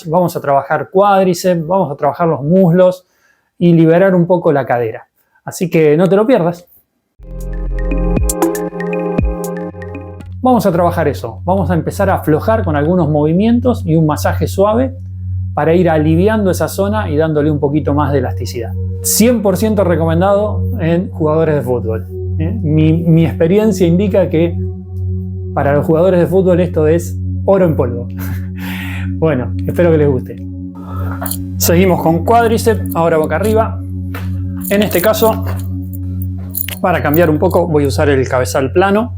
vamos a trabajar cuádriceps, vamos a trabajar los muslos y liberar un poco la cadera. Así que no te lo pierdas. Vamos a trabajar eso, vamos a empezar a aflojar con algunos movimientos y un masaje suave para ir aliviando esa zona y dándole un poquito más de elasticidad. 100% recomendado en jugadores de fútbol. Mi experiencia indica que para los jugadores de fútbol esto es oro en polvo. Bueno, espero que les guste. Seguimos con cuádriceps, ahora boca arriba. En este caso, para cambiar un poco, voy a usar el cabezal plano.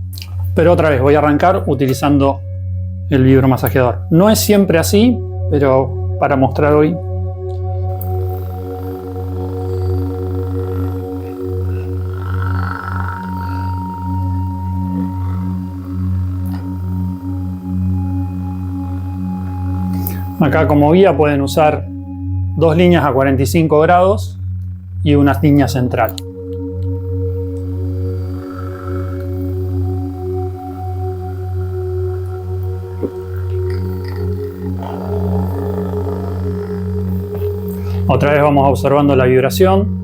Pero otra vez voy a arrancar utilizando el vibromasajeador. No es siempre así, pero para mostrar hoy. Acá como guía pueden usar dos líneas a 45 grados y una línea central. Otra vez vamos observando la vibración.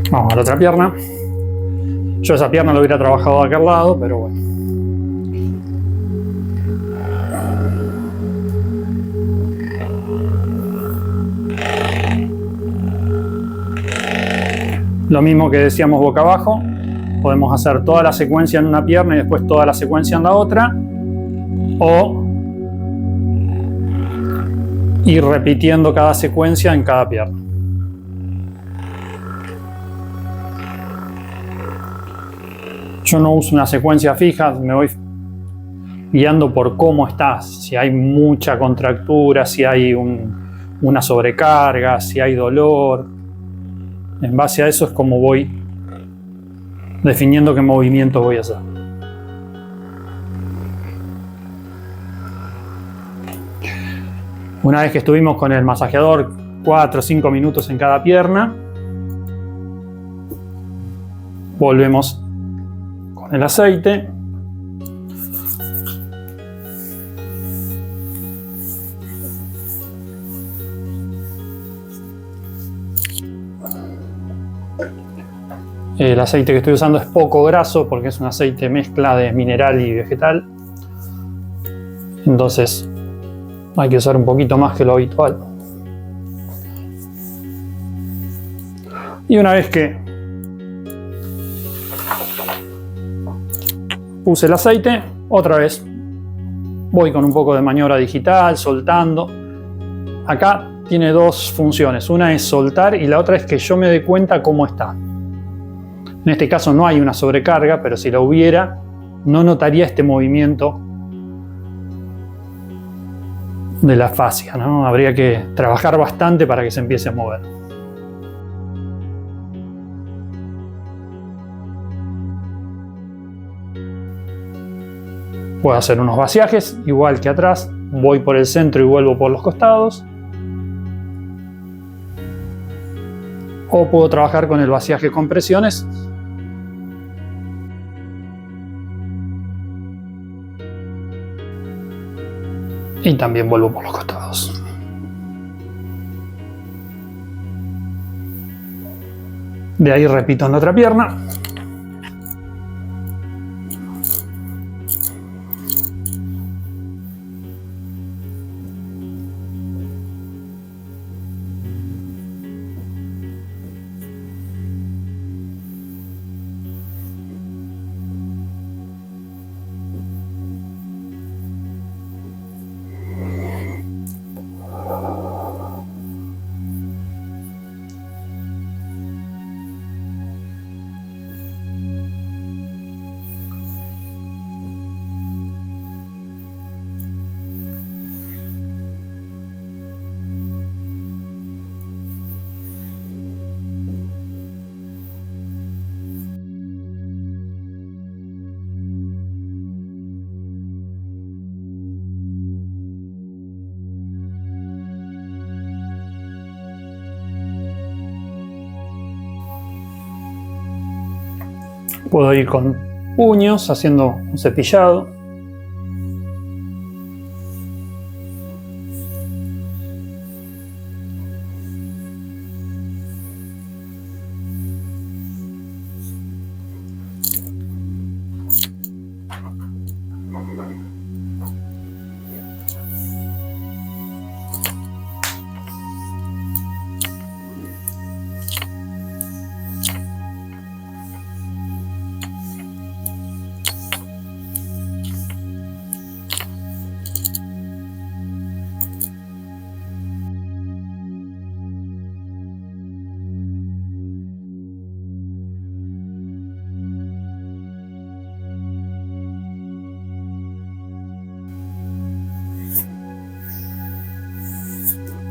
Vamos a la otra pierna. Yo esa pierna lo hubiera trabajado de aquel lado, pero bueno. Lo mismo que decíamos boca abajo. Podemos hacer toda la secuencia en una pierna y después toda la secuencia en la otra. O ir repitiendo cada secuencia en cada pierna. Yo no uso una secuencia fija, me voy guiando por cómo estás. Si hay mucha contractura, si hay una sobrecarga, si hay dolor. En base a eso es como voy definiendo qué movimiento voy a hacer. Una vez que estuvimos con el masajeador 4 o 5 minutos en cada pierna, volvemos con el aceite. El aceite que estoy usando es poco graso porque es un aceite mezcla de mineral y vegetal. Entonces hay que usar un poquito más que lo habitual. Y una vez que puse el aceite, otra vez voy con un poco de maniobra digital, soltando. Acá tiene dos funciones. Una es soltar y la otra es que yo me dé cuenta cómo está. En este caso no hay una sobrecarga, pero si la hubiera, no notaría este movimiento de la fascia, ¿no? Habría que trabajar bastante para que se empiece a mover. Puedo hacer unos vaciajes, igual que atrás. Voy por el centro y vuelvo por los costados. O puedo trabajar con el vaciaje con presiones. Y también vuelvo por los costados. De ahí repito en la otra pierna. Puedo ir con puños haciendo un cepillado.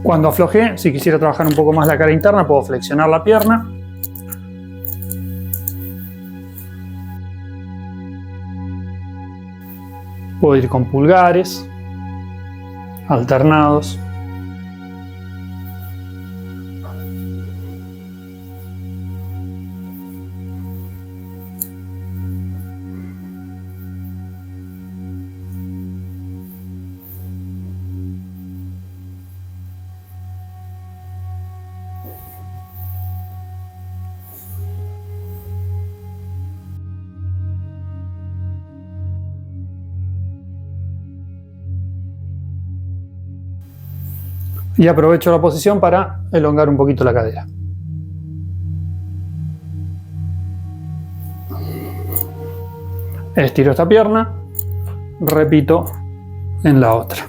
Cuando aflojé, si quisiera trabajar un poco más la cara interna, puedo flexionar la pierna. Puedo ir con pulgares, alternados. Y aprovecho la posición para elongar un poquito la cadera. Estiro esta pierna, repito en la otra.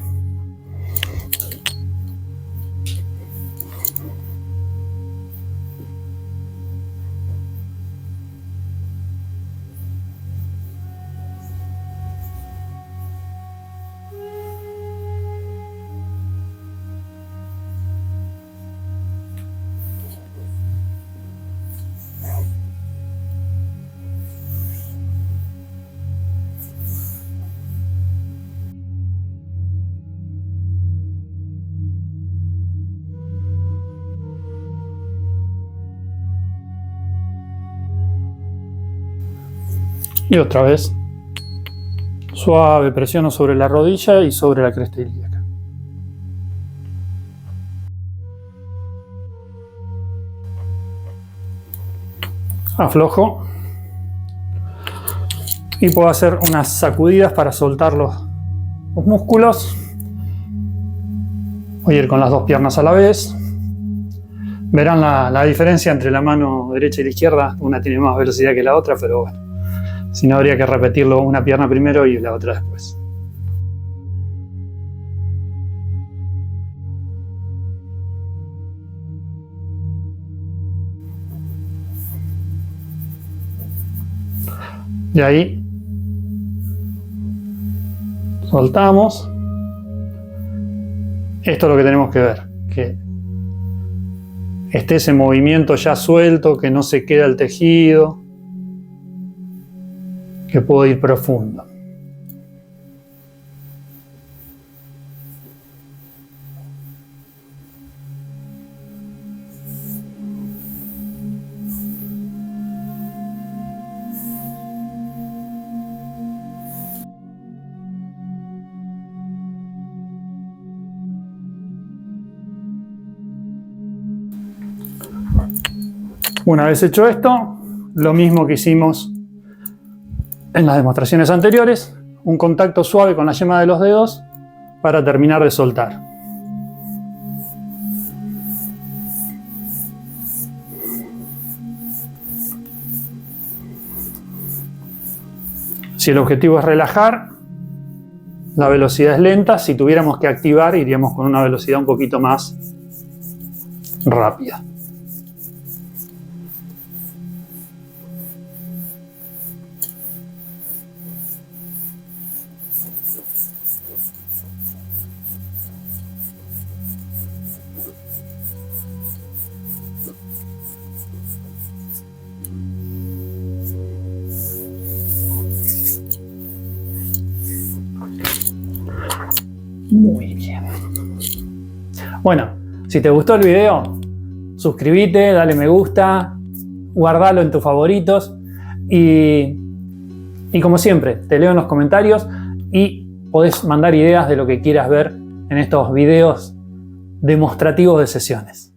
Y otra vez, suave, presiono sobre la rodilla y sobre la cresta ilíaca. Aflojo y puedo hacer unas sacudidas para soltar los músculos. Voy a ir con las dos piernas a la vez. Verán la diferencia entre la mano derecha y la izquierda. Una tiene más velocidad que la otra, pero bueno. Si no, habría que repetirlo una pierna primero y la otra después. Y ahí soltamos. Esto es lo que tenemos que ver, que esté ese movimiento ya suelto, que no se queda el tejido, que puedo ir profundo. Una vez hecho esto, lo mismo que hicimos en las demostraciones anteriores, un contacto suave con la yema de los dedos para terminar de soltar. Si el objetivo es relajar, la velocidad es lenta. Si tuviéramos que activar, iríamos con una velocidad un poquito más rápida. Muy bien. Bueno, si te gustó el video, suscríbete, dale me gusta, guardalo en tus favoritos. Y como siempre, te leo en los comentarios y podés mandar ideas de lo que quieras ver en estos videos demostrativos de sesiones.